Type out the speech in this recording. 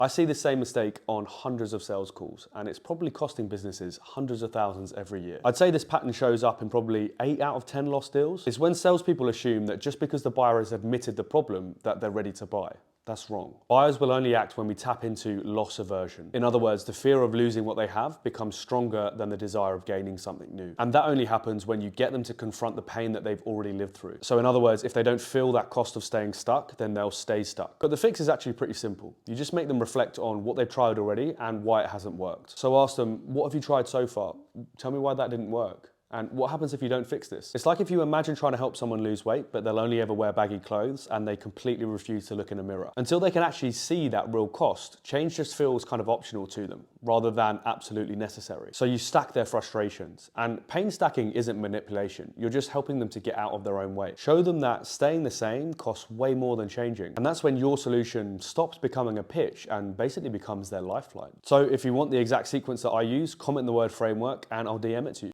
I see the same mistake on hundreds of sales calls, and it's probably costing businesses hundreds of thousands every year. I'd say this pattern shows up in probably 8 out of 10 lost deals. It's when salespeople assume that just because the buyer has admitted the problem that they're ready to buy. That's wrong. Buyers will only act when we tap into loss aversion. In other words, the fear of losing what they have becomes stronger than the desire of gaining something new. And that only happens when you get them to confront the pain that they've already lived through. So in other words, if they don't feel that cost of staying stuck, then they'll stay stuck. But the fix is actually pretty simple. You just make them reflect on what they've tried already and why it hasn't worked. So ask them, what have you tried so far? Tell me why that didn't work. And what happens if you don't fix this? It's like if you imagine trying to help someone lose weight, but they'll only ever wear baggy clothes and they completely refuse to look in a mirror. Until they can actually see that real cost, change just feels kind of optional to them, rather than absolutely necessary. So you stack their frustrations. And pain stacking isn't manipulation. You're just helping them to get out of their own way. Show them that staying the same costs way more than changing. And that's when your solution stops becoming a pitch and basically becomes their lifeline. So if you want the exact sequence that I use, comment the word framework and I'll DM it to you.